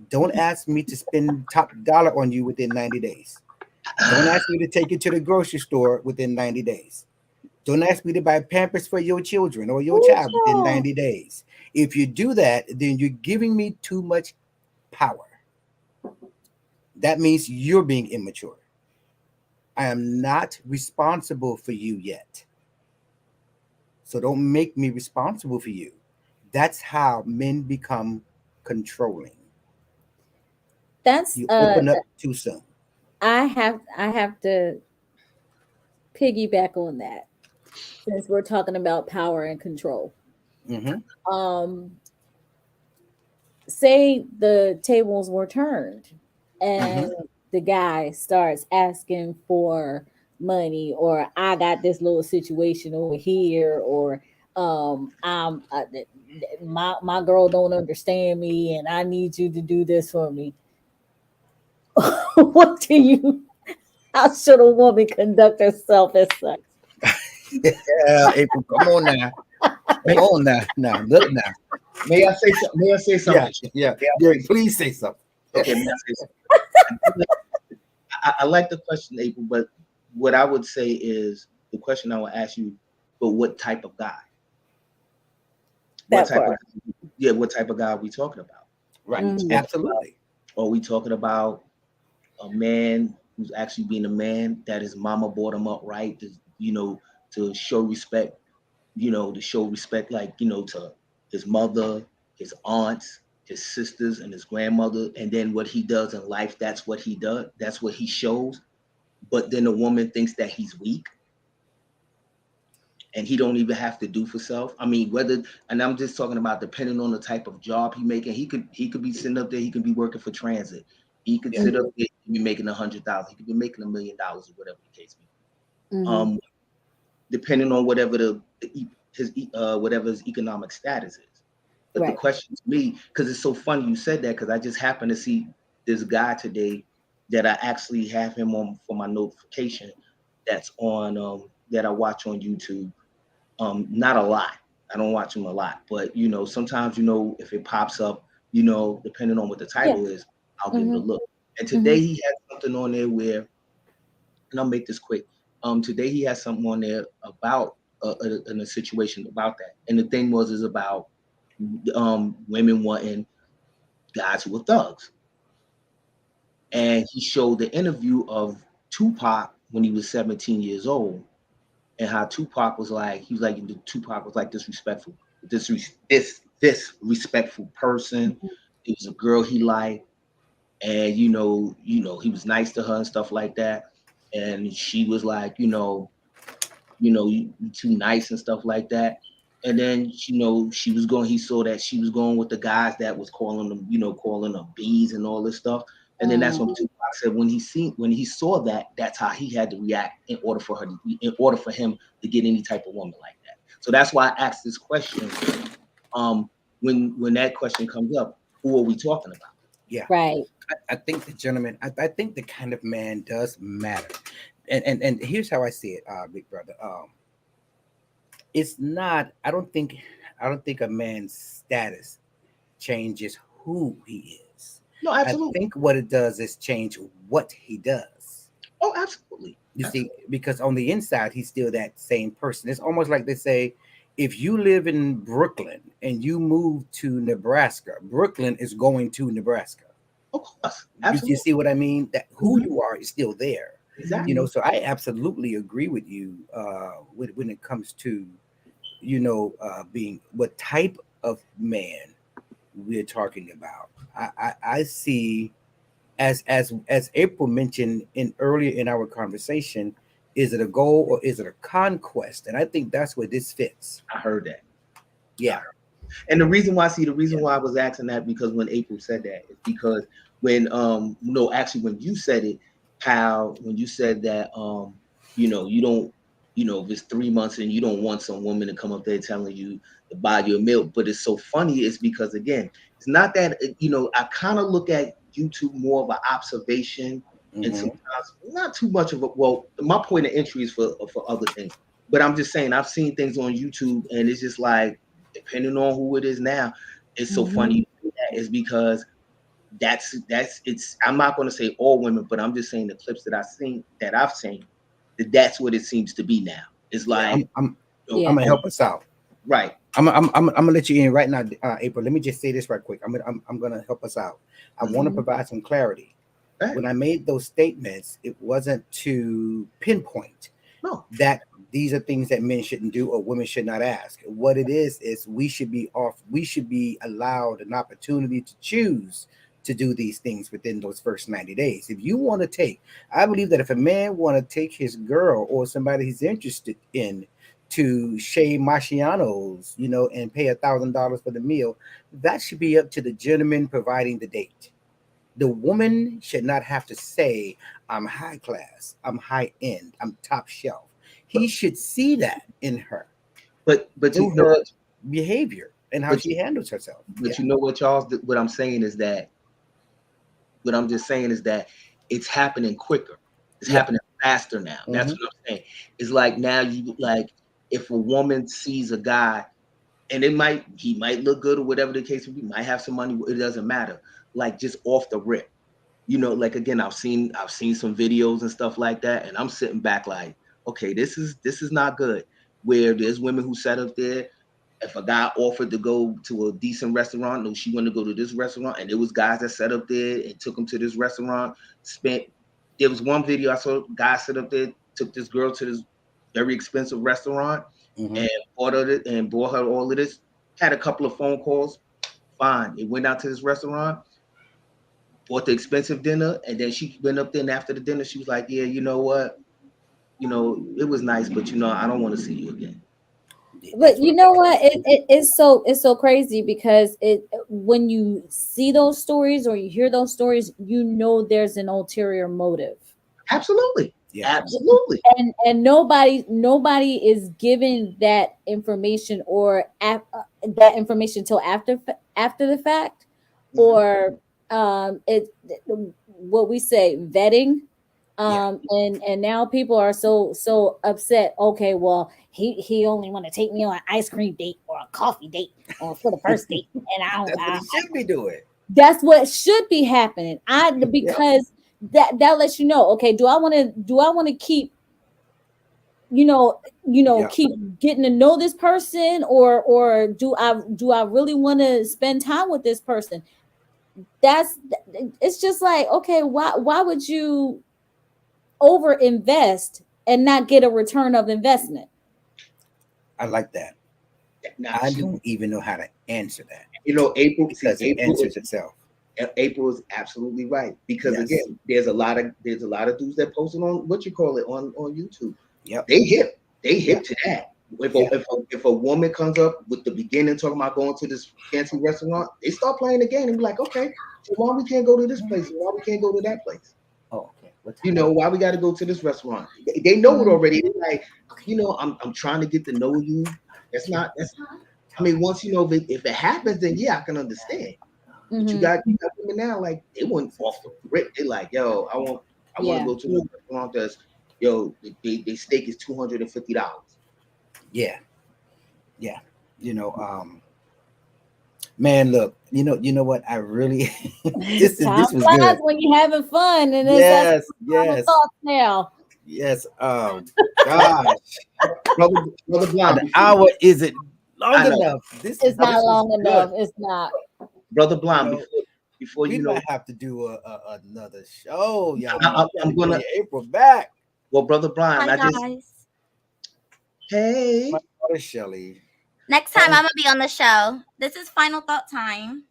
Don't ask me to spend top dollar on you within 90 days. Don't ask me to take you to the grocery store within 90 days. Don't ask me to buy Pampers for your children or your Ooh, child within 90 days. If you do that, then you're giving me too much power. That means you're being immature. I am not responsible for you yet. So don't make me responsible for you. That's how men become controlling. that's You open up too soon. I have to piggyback on that since we're talking about power and control. Mm-hmm. Um, say the tables were turned and Mm-hmm. the guy starts asking for money, or I got this little situation over here, or my girl don't understand me and I need you to do this for me. What do you how should a woman conduct herself as such? Yeah, April, come on now. Come May, on now. Now, look now. may I say something? May I say Yeah, something? yeah. May I say Derek, something? please say something. Okay, may I say something? I like the question, April, but what I would say is the question I will ask you, but what type of guy? What That type of part. yeah, what type of guy are we talking about? Are Right. we Mhm. talking Absolutely. are we talking about a man who's actually being a man that his mama brought him up right to, to show respect, to show respect, like, to his mother, his aunts, his sisters, and his grandmother. And then what he does in life, that's what he does. That's what he shows. But then the woman thinks that he's weak and he don't even have to do for self. I mean, whether, and I'm just talking about depending on the type of job he making. He could be sitting up there. He could be working for transit. He could Yeah. sit up there and be making 100,000. He could be making $1 million or whatever the case may be. Mhm. Depending on whatever whatever his economic status is. But the Right. question to me, because it's so funny you said that, because I just happened to see this guy today that I actually have him on for my notification. That's on that I watch on YouTube. Not a lot. I don't watch them a lot, but sometimes if it pops up, depending on what the Yeah. title is, I'll give it a Mm-hmm. look. And today Mm-hmm. he had something on there where, and I'll make this quick. Today he has something on there about in a situation about that, and the thing is about women wanting guys who were thugs, and he showed the interview of Tupac when he was 17 years old, and how Tupac was like, he was like, Tupac was like disrespectful, this respectful person. It was a girl he liked, and he was nice to her and stuff like that, and she was like, you too nice and stuff like that. And then she was going. He saw that she was going with the guys that was calling them, calling them bees and all this stuff. And then that's when Mm. Tupac said when he saw that, that's how he had to react in order for him to get any type of woman like that. So that's why I asked this question. Um, when that question comes up, who are we talking about? Yeah. Right. I think the gentleman, I think the kind of man does matter. And here's how I see it, big brother. It's not, I don't think a man's status changes who he is. No, I absolutely. think what it does is change what he does. Oh, absolutely. You see, Absolutely. because on the inside, he's still that same person. It's almost like they say, if you live in Brooklyn and you move to Nebraska, Brooklyn is going to Nebraska. Of course. You Absolutely. see what I mean? That who Mhm. you are is still there. Exactly. So I absolutely agree with you when it comes to being what type of man we're talking about. I see, as April mentioned in earlier in our conversation, is it a goal or is it a conquest? And I think that's where this fits. I heard that. Yeah, And the reason yeah. why I was asking that, because when April said that is because when no, actually when you said it, how when you said that you don't, if it's 3 months and you don't want some woman to come up there telling you to buy your milk. But it's so funny is because again, it's not that I kind of look at YouTube more of an observation, and Hmm. sometimes not too much of a, well, my point of entry is for other things. But I'm just saying I've seen things on YouTube and it's just like, depending on who it is now, it's so Mm-hmm. funny that is because that's it's, I'm not going to say all women, but I'm just saying the clips that I've seen, that's what it seems to be now. It's Yeah, like, I'm Yeah. gonna help us out. right. I'm gonna let you in right now, April. Let me just say this right quick. I'm gonna help us out. I want to Mm-hmm. provide some clarity. Right. When I made those statements, it wasn't to pinpoint No. that these are things that men shouldn't do or women should not ask. What it is we should be allowed an opportunity to choose to do these things within those first 90 days. If you want to take, I believe that if a man want to take his girl or somebody he's interested in to Shea Marciano's, and pay $1,000 for the meal, that should be up to the gentleman providing the date. The woman should not have to say, I'm high class, I'm high end, I'm top shelf. He but should see that in her but you through know her what, behavior and how but she handles herself. but Yeah. you know what, Charles, what I'm saying is that, what I'm just saying is that it's happening quicker. It's Yeah. happening faster now. That's Hmm. what I'm saying. It's like now you like, if a woman sees a guy and he might look good or whatever the case may be, might have some money, it doesn't matter. Like just off the rip. Like again, I've seen some videos and stuff like that, and I'm sitting back like, okay, this is not good. Where there's women who sat up there, if a guy offered to go to a decent restaurant, no, she wanted to go to this restaurant, and there was guys that sat up there and took him to this restaurant. Spent There was one video I saw, guy sit up there, took this girl to this very expensive restaurant Hmm. and ordered it and bought her all of this. Had a couple of phone calls. Fine. It went out to this restaurant, bought the expensive dinner, and then she went up there and after the dinner, she was like, yeah, you know what? It was nice, but I don't want to see you again. But That's what you I'm know talking what? about. It's so crazy because it when you see those stories or you hear those stories, there's an ulterior motive. Absolutely. Yeah. Absolutely. And nobody is given that information or that information till after the fact, Mhm. or it what we say vetting, Yeah. And now people are so upset. Okay, well, he only want to take me on an ice cream date or a coffee date or for the first date, and I don't. That's what he should be doing. That's what should be happening. I Yeah. because that lets you know. Okay, do I want to keep Yeah. keep getting to know this person, or do I really want to spend time with this person? That's it's just like, okay, why would you over invest and not get a return of investment? I like that. Now, I see, don't even know how to answer that April. See, because it answers itself. April is absolutely right, because Yes. again, there's a lot of dudes that posted on what you call it on YouTube. Yep. They Yeah. hip to that. Yeah. If a woman comes up with the beginning talking about going to this fancy restaurant, they start playing the game and be like, okay, so why we can't go to this place? Why we can't go to that place? Oh, okay. What You time? know, why we got to go to this restaurant? They know it Mhm. already. They're like, I'm trying to get to know you. That's. I mean, once if it happens, then yeah, I can understand. But you Mhm. got women now, like, they went off the rip. They like, yo, I want to Yeah. go to a restaurant that's, yo, they steak is $250. Yeah. Yeah. You know, man, look, you know what? I really Time this was flies good. when you're having fun, and that's Yes, my final yes, thoughts now. yes. Oh gosh. Brother An Blonde, hour isn't long I know, enough. It's not This was long good. enough. It's not. Brother You Blonde, know, before we might have to do another show, y'all. We I'm gotta gonna, bring April back. well, Brother Blonde, Hi I just, guys. My hey, daughter Shelly. Next time Oh, I'm gonna be on the show. This is final thought time.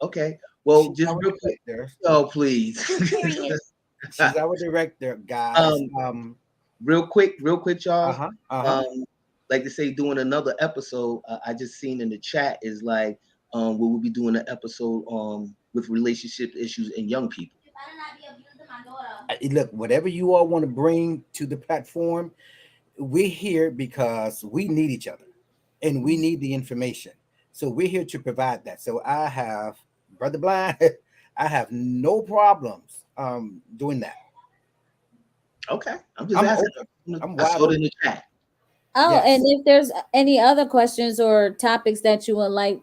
okay, well, she's just our real quick, director. oh, please. Period. She's our director, guys. um, real quick, y'all. Uh-huh. Uh-huh. Um, like to say, doing another episode. I just seen in the chat is like, we will be doing an episode with relationship issues in young people. You better not be abusing my daughter. Look, whatever you all want to bring to the platform, we're here because we need each other and we need the information. So we're here to provide that. So I have Brother Blind, I have no problems doing that. Okay, I'm just I'm asking. open. I'm I wide saw it in open. the chat. Oh, and Yes. if there's any other questions or topics that you would like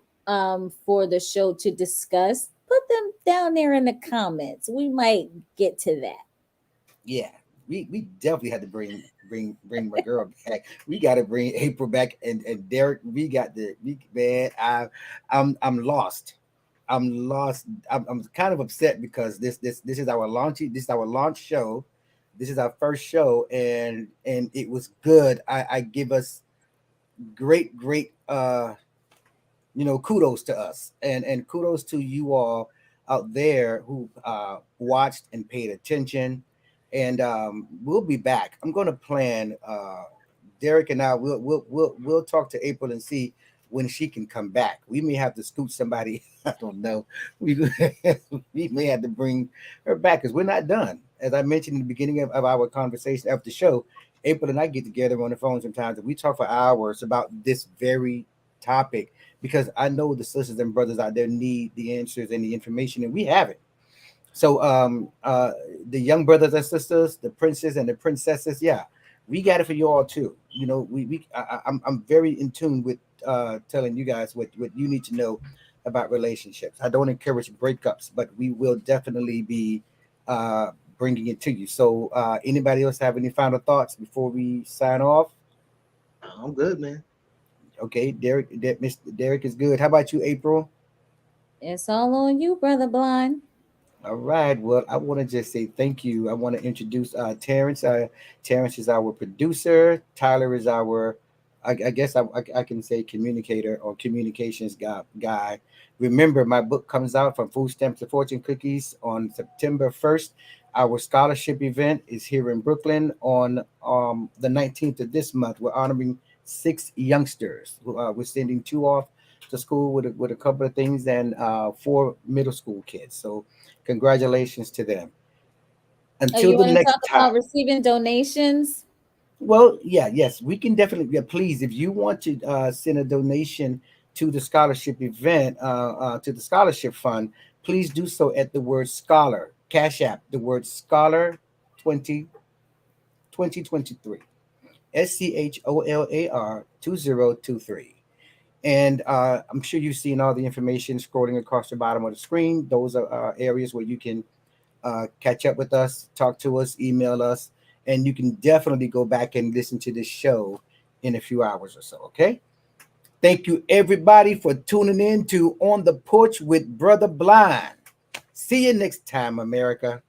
for the show to discuss, put them down there in the comments. We might get to that. Yeah. We definitely had to bring my girl back. We got to bring April back and Derek. We got the man. I'm lost. I'm lost. I'm kind of upset because this is our launch. This is our launch show. This is our first show, and it was good. I give us great kudos to us, and kudos to you all out there who watched and paid attention. And we'll be back. I'm going to plan. Derek and I we'll talk to April and see when she can come back. We may have to scoot somebody. I don't know. We we may have to bring her back because we're not done. As I mentioned in the beginning of our conversation after the show, April and I get together on the phone sometimes and we talk for hours about this very topic because I know the sisters and brothers out there need the answers and the information, and we have it. So, the young brothers and sisters, the princes and the princesses, yeah, we got it for you all too. I'm very in tune with telling you guys what you need to know about relationships. I don't encourage breakups, but we will definitely be uh, bringing it to you. So, anybody else have any final thoughts before we sign off? I'm good, man. Okay, Mr. Derek is good. How about you, April? It's all on you, brother Blind. All right. Well, I want to just say thank you. I want to introduce Terrence. Terrence is our producer. Tyler is our, I guess I can say communicator or communications guy. Remember, my book comes out from Food Stamps to Fortune Cookies on September 1st. Our scholarship event is here in Brooklyn on the 19th of this month. We're honoring six youngsters. We're sending two off to school with a couple of things and four middle school kids. So congratulations to them. Oh, Until you the want to talk next about time. receiving donations? Well, yeah, yes, we can definitely. Yeah, please, if you want to send a donation to the scholarship event, to the scholarship fund, please do so at the word scholar, Cash App, the word scholar 2023. SCHOLAR 2023. And I'm sure you've seen all the information scrolling across the bottom of the screen. Those are areas where you can catch up with us, talk to us, email us, and you can definitely go back and listen to this show in a few hours or so. Okay. Thank you, everybody, for tuning in to On the Porch with Brother Blind. See you next time, America.